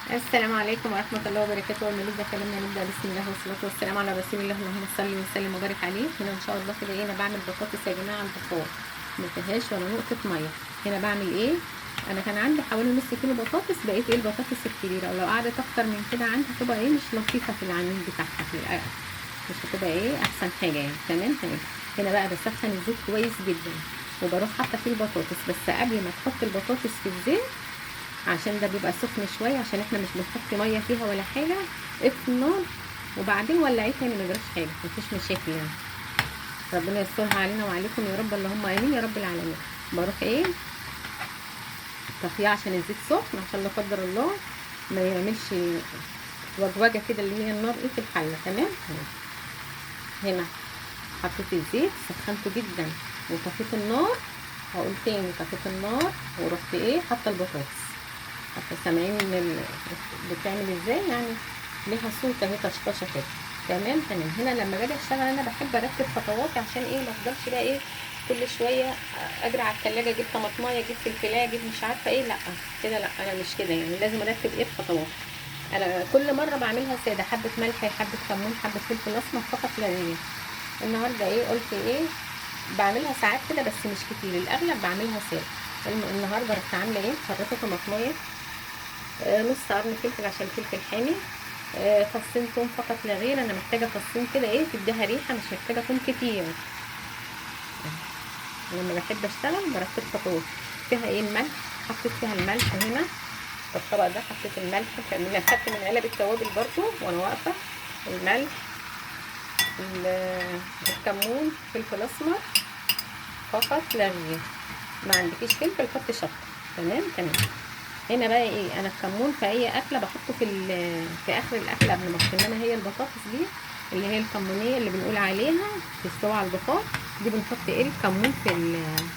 السلام عليكم ورحمة الله وبركاته. ونبدأ كلامنا، نبدأ بسم الله والصلاة والسلام على رسول الله. اللهم صل وسلم وبارك عليه. هنا إن شاء الله كده إيه، أنا بعمل بطاطس يا جماعة على البخار، ما فيهاش ولا نقطة مية. هنا بعمل إيه، أنا كان عندي حوالي نص كيلو بطاطس، بقيت إيه البطاطس الكبيرة، ولو قعدت أكتر من كده عندي هتبقى إيه مش لطيفة في العميل بتاعها في الأكل، مش هتبقى إيه أحسن حاجة يعني. تمام تمام. هنا بقى بسخن الزيت كويس جدا، وبروح حاطة فيه البطاطس، بس قبل ما تحط البطاطس في الزيت عشان ده بيبقى سخن شويه، عشان احنا مش بنحط ميه فيها ولا حاجه. اطفي النار وبعدين ولعيه تاني، ما يجراش حاجه، مفيش مشاكل يعني. ربنا يسترها علينا وعليكم يا رب، اللهم امين يا رب العالمين. بروح ايه طفيه عشان الزيت سخن، عشان لا قدر الله ما يعملش وجوجه كده اللي هي النار ايه في الحله. تمام. هنا حطيت الزيت، سخنته جدا وطفيت النار. هقول تاني، طفيت النار ورحت ايه حاطه البطاطس. حتى سامعين بتعمل ازاي يعني، ليها صوت اهي طشطشه كده. تمام تمام. هنا لما باجي اشتغل انا بحب ارتب خطواتي، عشان ايه ما افضلش بقى ايه كل شويه اجري على التلاجة اجيب طماطمايه اجيب فلفلايه اجيب مش عارفه ايه. لا كده لا، انا مش كده يعني، لازم ارتب ايه الخطوات. انا كل مره بعملها ساده، حبه ملح حبه كمون حبه فلفل اسمر فقط لا غير. النهارده ايه قلت ايه بعملها ساعات كده بس مش كتير، الاغلب بعملها ساده. النهارده رحت عامله ايه، خرطه طماطمايه، نص قرن فلفل عشان الفلفل حامي، فصين توم فقط لا غير. انا محتاجه فصين كده ايه تديها ريحه، مش محتاجه توم كتير. لما بحب اشتغل برتب خطوات. فيها ايه الملح، حطيت فيها الملح هنا في الطبق ده، حطيت الملح كمان، خدت من علب التوابل برضو وانا واقفه. الملح، الكمون، فلفل اسمر فقط لا غير. ما عندكيش فلفل حطي شطه. تمام تمام. هنا بقى ايه، انا الكمون في اي اكله بحطه في اخر الاكله قبل ما احط، انما هي البطاطس دي اللي هي الكمونيه اللي بنقول عليها تستوي على البخار، دي بنحط ايه الكمون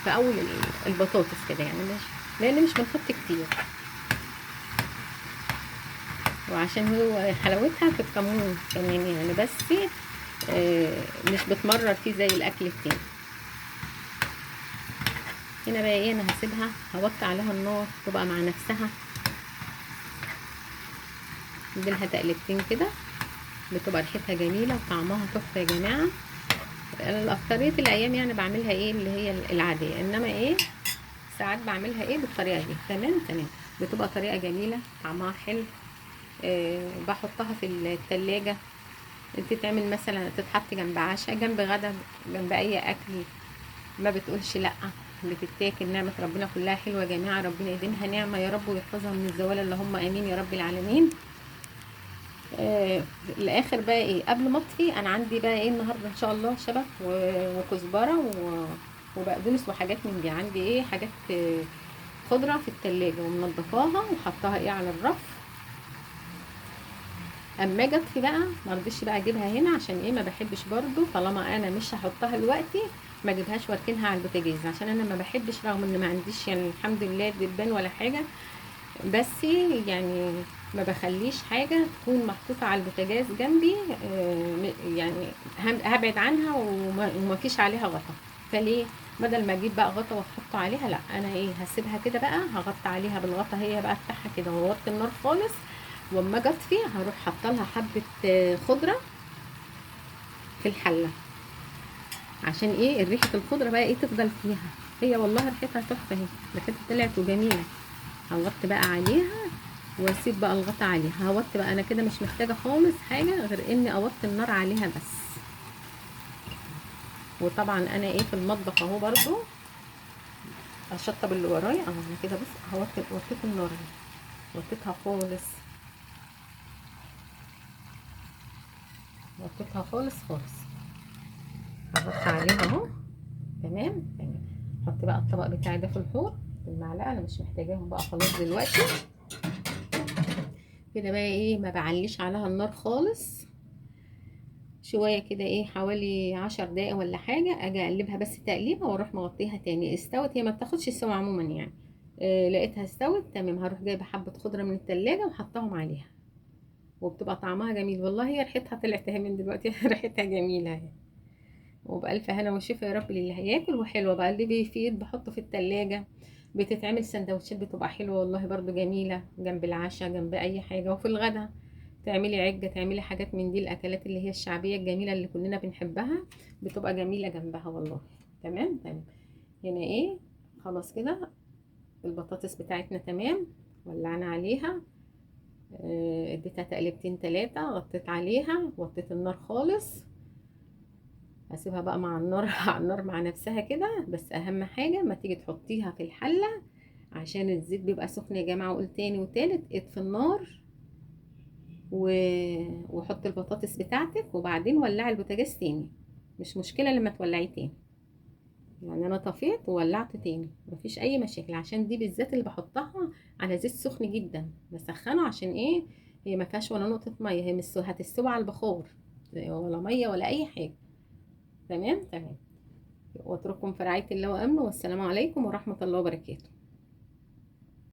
في اول البطاطس كده يعني، مش لان مش بنحط كتير، وعشان هو حلاوتها في الكمون كمان يعني، بس مش بتمرر فيه زي الاكل التاني. هنا بقى ايه، انا هسيبها هوطي عليها النار تبقى مع نفسها، اديلها تقلبتين كده، بتبقى ريحتها جميله وطعمها تحفه يا جماعه. انا اكترية الايام يعني بعملها ايه اللي هي العاديه، انما ايه ساعات بعملها ايه بالطريقه دي. تمام تمام. بتبقى طريقه جميله طعمها حلو. بحطها في التلاجة، تتعمل مثلا تتحط جنب عشاء جنب غدا جنب اي اكل، ما بتقولش لا، بتتاكل. نعمه ربنا كلها حلوه يا جماعه، ربنا يديمها نعمه يا رب ويحفظها من الزوال، اللهم امين يا رب العالمين. الاخر بقى ايه قبل ما اطفي، انا عندي بقى ايه النهارده ان شاء الله شبت وكزبره وبقدونس وحاجات من دي، عندي ايه حاجات خضره في التلاجة ومنضفاها وحطها ايه على الرف. اما اجي اطفي بقى ما رضيتش بقى اجيبها هنا، عشان ايه ما بحبش برضو طالما انا مش هحطها دلوقتي ما اجيبهاش واركنها على البوتاجاز، عشان انا ما بحبش رغم ان ما عنديش يعني الحمد لله دبان ولا حاجه، بس يعني ما بخليش حاجة تكون محطوطة على البوتاجاز جنبي، يعني هبعد عنها وما فيش عليها غطا. فليه بدل ما اجيب بقى غطا واحطه عليها، لا انا ايه هسيبها كده بقى، هغطي عليها بالغطا هي بقى بتاعها كده ووطي النار خالص، واما اجي اطفي هروح حاطه لها حبة خضرة في الحلة، عشان ايه ريحة الخضرة بقى ايه تفضل فيها. هي والله ريحتها تحفة اهي، ريحتها طلعت وجميلة. هغطي بقى عليها واسيب بقى الغطا عليها، هوطي بقى انا كده مش محتاجه خالص حاجه غير اني اوطي النار عليها بس. وطبعا انا ايه في المطبخ اهو برضو اشطب اللي ورايا اهو، انا كده بص وطيت النار اهي، وطيتها خالص، وطيتها خالص خالص. هغطي عليها اهو. تمام تمام. احط بقى الطبق بتاعي ده في الحوض بالمعلقه، انا مش محتاجاهم بقى خلاص دلوقتي. كده بقى ايه ما بعليش عليها النار خالص، شوية كده ايه حوالي 10 دقايق ولا حاجة، اجي اقلبها بس تقليبة واروح مغطيها تاني. استوت هي ما بتاخدش سوا عموما يعني. لقيتها استوت تمام، هروح جايبة حبة خضرة من التلاجة وحطاهم عليها، وبتبقى طعمها جميل والله. هي ريحتها طلعت اهي من دلوقتي ريحتها جميلة اهي. وبألف هنا وشفا يا رب للي هياكل. وحلوة بقى اللي بيفيد بحطه في التلاجة، بتتعمل سندوتشات بتبقى حلوه والله برضو جميله جنب العشاء جنب اي حاجه، وفي الغدا تعملي عجه، تعملي حاجات من دي الاكلات اللي هي الشعبيه الجميله اللي كلنا بنحبها، بتبقى جميله جنبها والله. تمام تمام. هنا ايه، خلاص كده البطاطس بتاعتنا تمام. ولعنا عليها، اديتها تقلبتين تلاتة، غطيت عليها، وطيت النار خالص. هسيبها بقى مع النار على النار مع نفسها كده. بس اهم حاجة ما تيجي تحطيها في الحلة، عشان الزيت بيبقى سخن يا جماعة. قلت تاني وتالت، اطفي النار و... وحط البطاطس بتاعتك، وبعدين ولعي البوتاجاز تاني. مش مشكلة لما تولعيه تاني، يعني انا طفيت وولعت تاني مفيش اي مشاكل، عشان دي بالذات اللي بحطها على زيت سخن جدا بسخنه. عشان ايه؟ هي ما فيهاش ولا نقطه ميه، هي هتستوي على البخار، ولا ميه ولا اي حاجه. تمام تمام. واترككم في رعايه الله وامنه، والسلام عليكم ورحمه الله وبركاته.